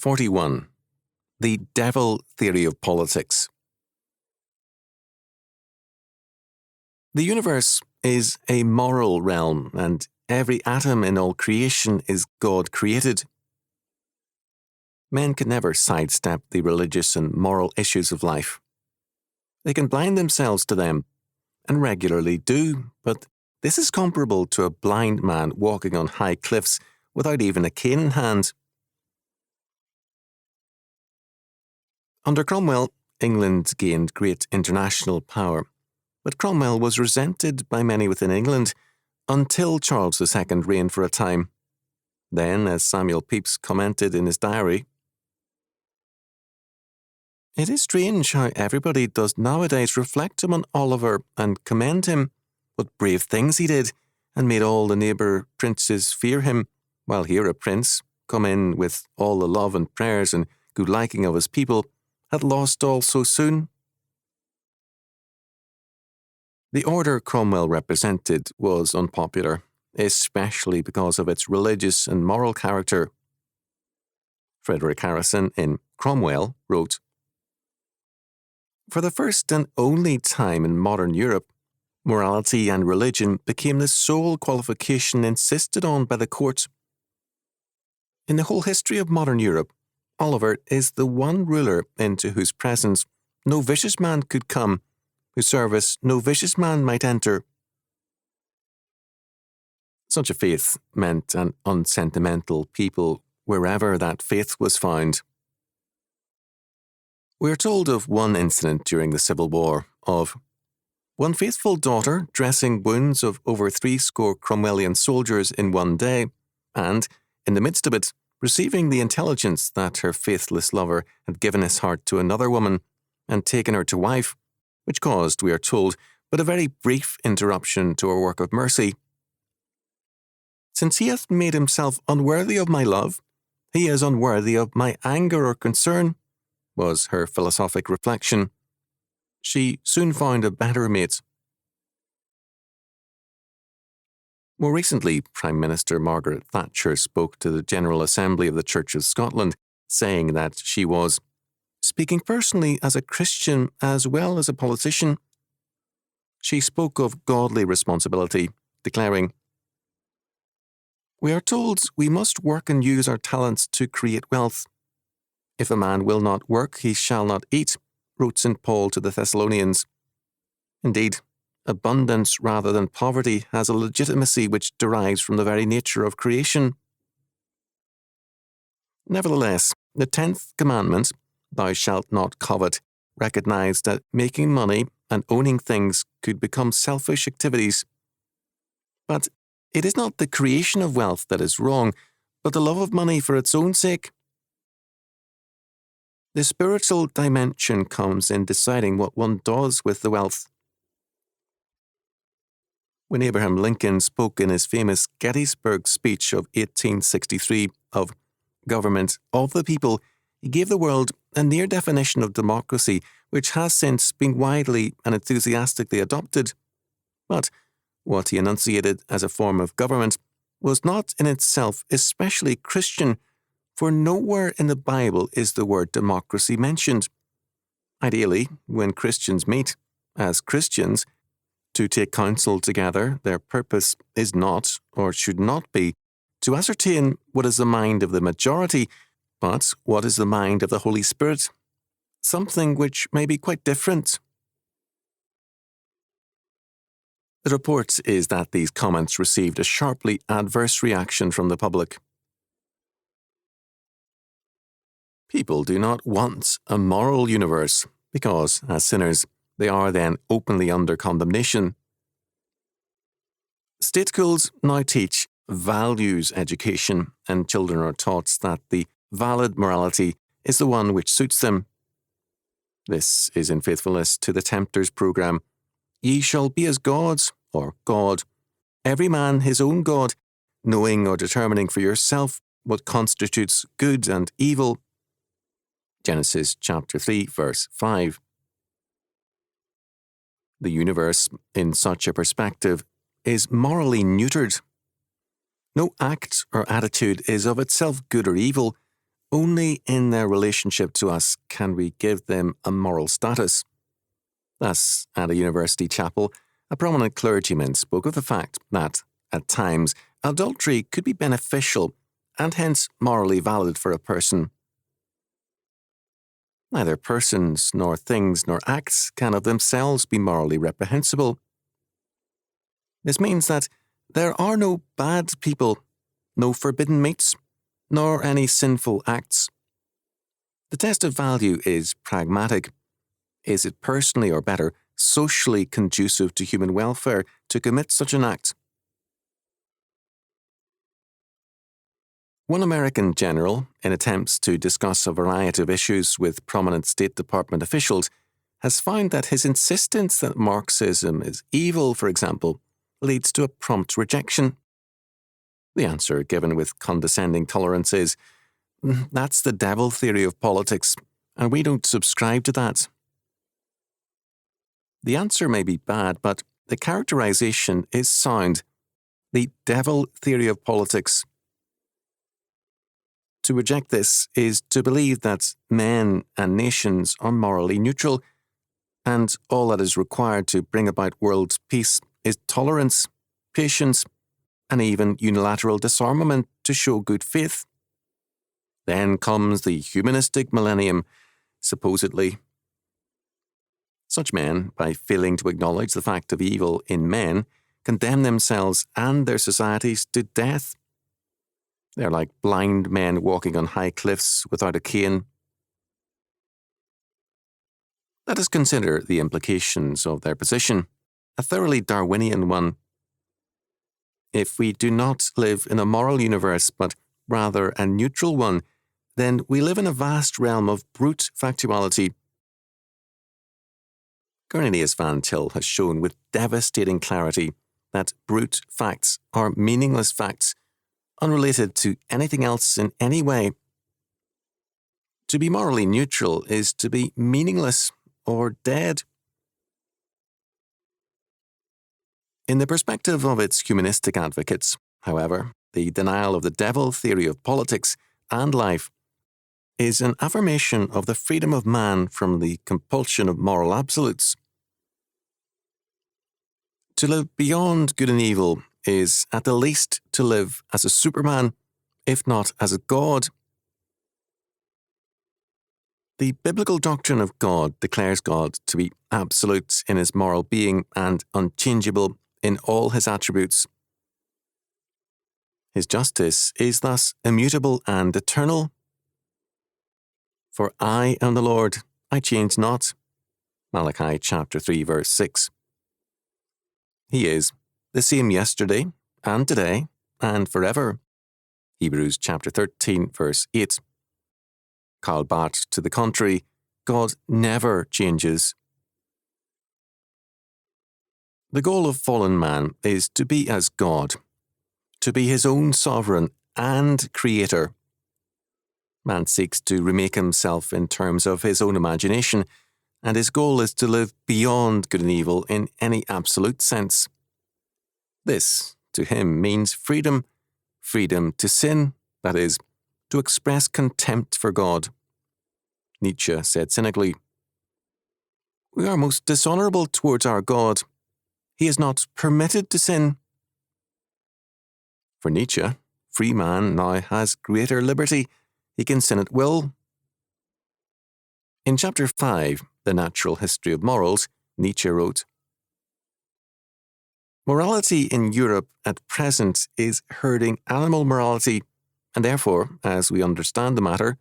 41. The Devil Theory of Politics. The universe is a moral realm, and every atom in all creation is God-created. Men can never sidestep the religious and moral issues of life. They can blind themselves to them, and regularly do, but this is comparable to a blind man walking on high cliffs without even a cane in hand. Under Cromwell, England gained great international power, but Cromwell was resented by many within England until Charles II reigned for a time. Then, as Samuel Pepys commented in his diary, "It is strange how everybody does nowadays reflect upon Oliver and commend him, what brave things he did, and made all the neighbour princes fear him, while here a prince, come in with all the love and prayers and good liking of his people, had lost all so soon." The order Cromwell represented was unpopular, especially because of its religious and moral character. Frederick Harrison in Cromwell wrote, "For the first and only time in modern Europe, morality and religion became the sole qualification insisted on by the court. In the whole history of modern Europe, Oliver is the one ruler into whose presence no vicious man could come, whose service no vicious man might enter." Such a faith meant an unsentimental people wherever that faith was found. We are told of one incident during the Civil War of one faithful daughter dressing wounds of over 80 Cromwellian soldiers in one day, and, in the midst of it, receiving the intelligence that her faithless lover had given his heart to another woman and taken her to wife, which caused, we are told, but a very brief interruption to her work of mercy. "Since he hath made himself unworthy of my love, he is unworthy of my anger or concern," was her philosophic reflection. She soon found a better mate. More recently, Prime Minister Margaret Thatcher spoke to the General Assembly of the Church of Scotland, saying that she was speaking personally as a Christian as well as a politician. She spoke of godly responsibility, declaring, "We are told we must work and use our talents to create wealth. If a man will not work, he shall not eat," wrote St. Paul to the Thessalonians. Indeed, abundance rather than poverty has a legitimacy which derives from the very nature of creation. Nevertheless, the 10th commandment, "Thou shalt not covet," recognized that making money and owning things could become selfish activities. But it is not the creation of wealth that is wrong, but the love of money for its own sake. The spiritual dimension comes in deciding what one does with the wealth. When Abraham Lincoln spoke in his famous Gettysburg speech of 1863 of government of the people, he gave the world a near definition of democracy which has since been widely and enthusiastically adopted. But what he enunciated as a form of government was not in itself especially Christian, for nowhere in the Bible is the word democracy mentioned. Ideally, when Christians meet, as Christians, to take counsel together, their purpose is not, or should not be, to ascertain what is the mind of the majority, but what is the mind of the Holy Spirit, something which may be quite different. The report is that these comments received a sharply adverse reaction from the public. People do not want a moral universe because, as sinners, they are then openly under condemnation. State schools now teach values education, and children are taught that the valid morality is the one which suits them. This is in faithfulness to the Tempter's programme, "Ye shall be as gods," or God, "every man his own God, knowing or determining for yourself what constitutes good and evil." Genesis chapter 3, verse 5. The universe, in such a perspective, is morally neutered. No act or attitude is of itself good or evil, only in their relationship to us can we give them a moral status. Thus, at a university chapel, a prominent clergyman spoke of the fact that, at times, adultery could be beneficial and hence morally valid for a person. Neither persons, nor things, nor acts can of themselves be morally reprehensible. This means that there are no bad people, no forbidden meats, nor any sinful acts. The test of value is pragmatic. Is it personally, or better, socially conducive to human welfare to commit such an act? One American general, in attempts to discuss a variety of issues with prominent State Department officials, has found that his insistence that Marxism is evil, for example, leads to a prompt rejection. The answer given with condescending tolerance is, "That's the devil theory of politics, and we don't subscribe to that." The answer may be bad, but the characterization is sound. The devil theory of politics. To reject this is to believe that men and nations are morally neutral, and all that is required to bring about world peace is tolerance, patience, and even unilateral disarmament to show good faith. Then comes the humanistic millennium, supposedly. Such men, by failing to acknowledge the fact of evil in men, condemn themselves and their societies to death. They are like blind men walking on high cliffs without a cane. Let us consider the implications of their position, a thoroughly Darwinian one. If we do not live in a moral universe, but rather a neutral one, then we live in a vast realm of brute factuality. Cornelius Van Til has shown with devastating clarity that brute facts are meaningless facts, unrelated to anything else in any way. To be morally neutral is to be meaningless or dead. In the perspective of its humanistic advocates, however, the denial of the devil theory of politics and life is an affirmation of the freedom of man from the compulsion of moral absolutes. To live beyond good and evil is at the least to live as a Superman, if not as a God. The biblical doctrine of God declares God to be absolute in his moral being and unchangeable in all his attributes. His justice is thus immutable and eternal. For I am the Lord, I change not. Malachi chapter 3 verse 6. He is the same yesterday and today and forever. Hebrews chapter 13 verse 8. Karl Barth to the contrary, God never changes. The goal of fallen man is to be as God, to be his own sovereign and creator. Man seeks to remake himself in terms of his own imagination, and his goal is to live beyond good and evil in any absolute sense. This, to him, means freedom to sin, that is, to express contempt for God. Nietzsche said cynically, "We are most dishonourable towards our God. He is not permitted to sin." For Nietzsche, free man now has greater liberty. He can sin at will. In chapter 5, The Natural History of Morals, Nietzsche wrote, "Morality in Europe at present is herding animal morality, and therefore, as we understand the matter,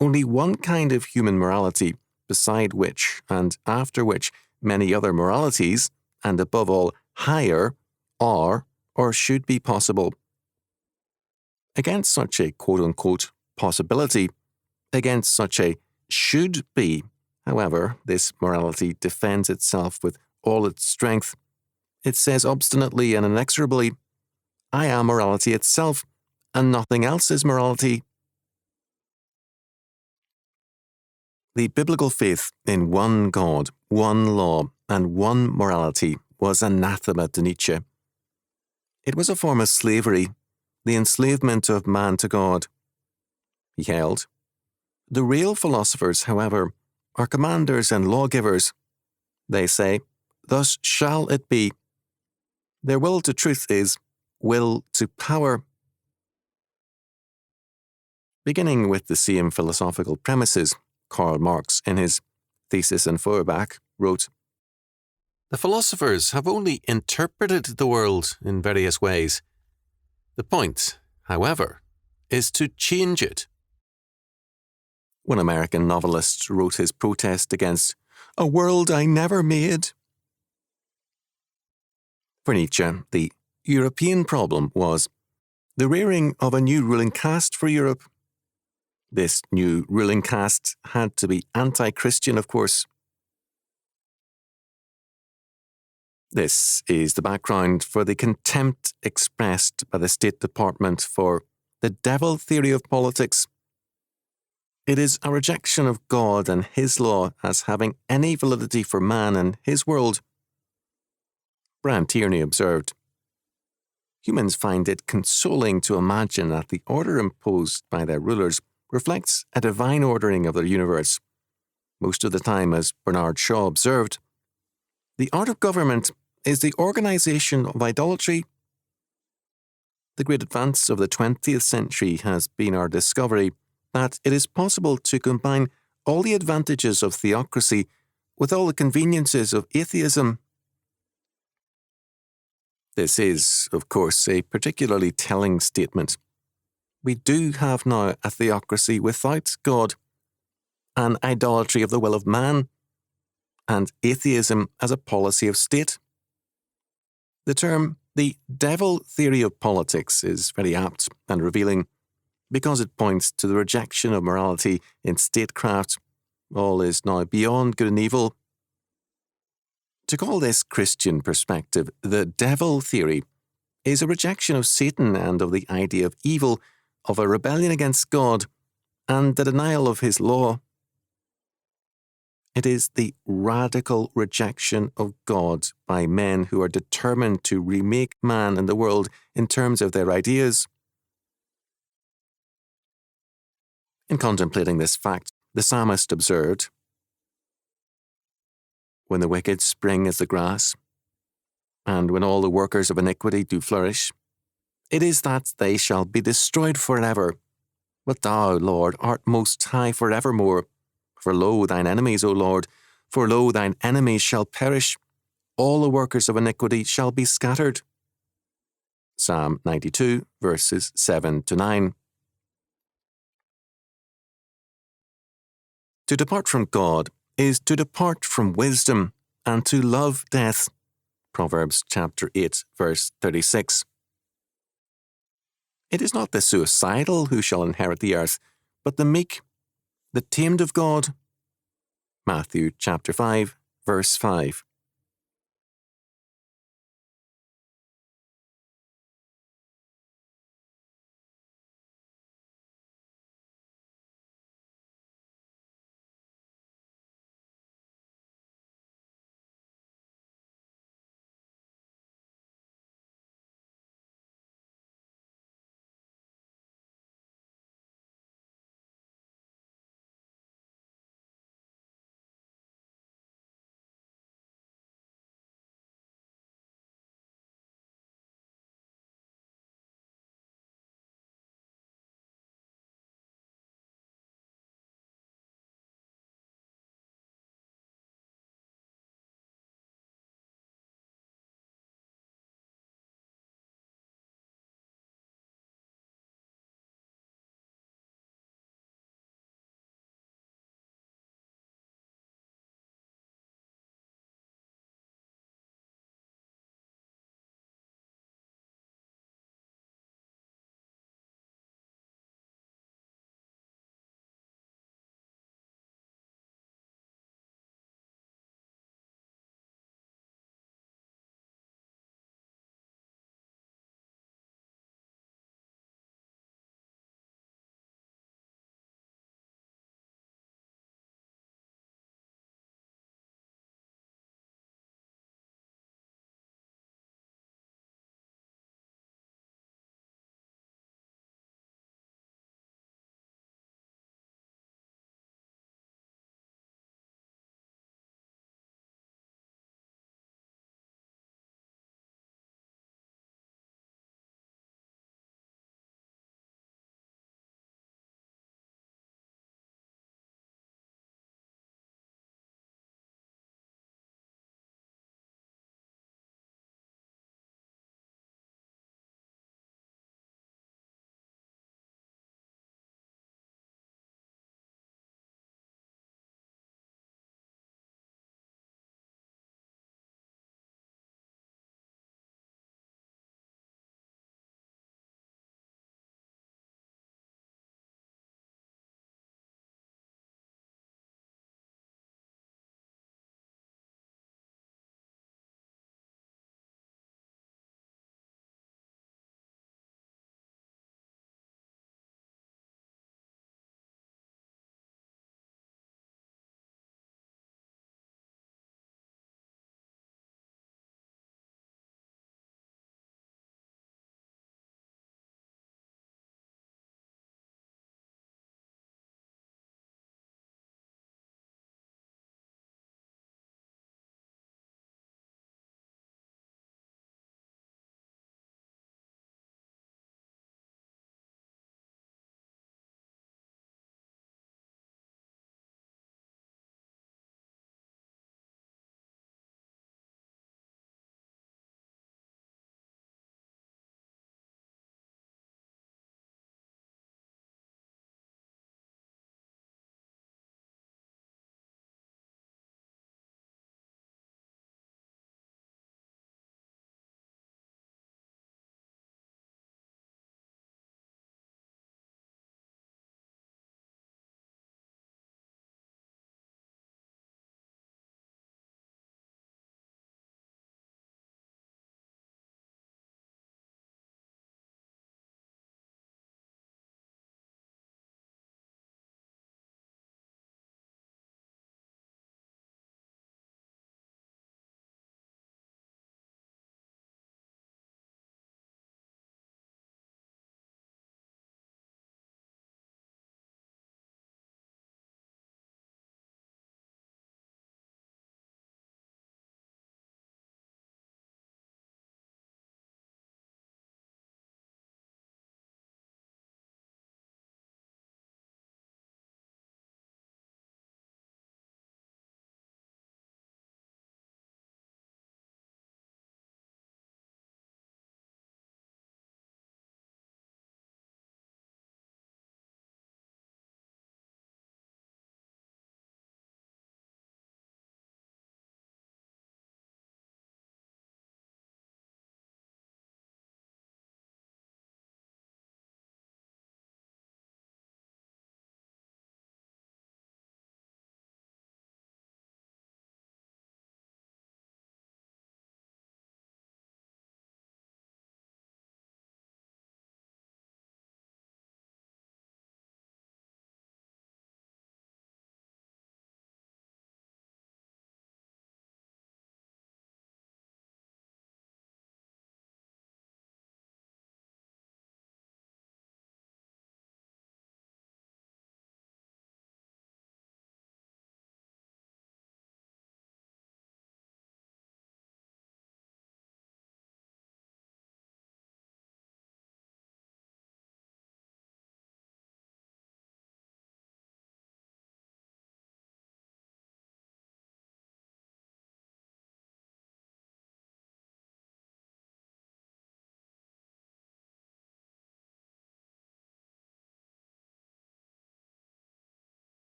only one kind of human morality, beside which and after which many other moralities, and above all higher, are or should be possible." Against such a quote-unquote possibility, against such a should be, however, this morality defends itself with all its strength. It says obstinately and inexorably, "I am morality itself, and nothing else is morality." The biblical faith in one God, one law, and one morality was anathema to Nietzsche. It was a form of slavery, the enslavement of man to God. He held, The real philosophers, however, are commanders and lawgivers. They say, "Thus shall it be." Their will to truth is will to power. Beginning with the same philosophical premises, Karl Marx, in his Thesis and Feuerbach, wrote, "The philosophers have only interpreted the world in various ways. The point, however, is to change it." One American novelist wrote his protest against "a world I never made." For Nietzsche, the European problem was the rearing of a new ruling caste for Europe. This new ruling caste had to be anti-Christian, of course. This is the background for the contempt expressed by the State Department for the devil theory of politics. It is a rejection of God and His law as having any validity for man and his world. Brian Tierney observed, "Humans find it consoling to imagine that the order imposed by their rulers reflects a divine ordering of their universe. Most of the time, as Bernard Shaw observed, the art of government is the organization of idolatry." The great advance of the 20th century has been our discovery that it is possible to combine all the advantages of theocracy with all the conveniences of atheism. This is, of course, a particularly telling statement. We do have now a theocracy without God, an idolatry of the will of man, and atheism as a policy of state. The term, the devil theory of politics, is very apt and revealing because it points to the rejection of morality in statecraft. All is now beyond good and evil. To call this Christian perspective the devil theory is a rejection of Satan and of the idea of evil, of a rebellion against God, and the denial of His law. It is the radical rejection of God by men who are determined to remake man and the world in terms of their ideas. In contemplating this fact, the psalmist observed, "When the wicked spring as the grass, and when all the workers of iniquity do flourish, it is that they shall be destroyed forever. But thou, Lord, art most high forevermore. For lo, thine enemies, O Lord, for lo, thine enemies shall perish. All the workers of iniquity shall be scattered." Psalm 92, verses 7 to 9. To depart from God is to depart from wisdom and to love death. Proverbs chapter 8, verse 36. It is not the suicidal who shall inherit the earth, but the meek, the tamed of God. Matthew chapter 5, verse 5.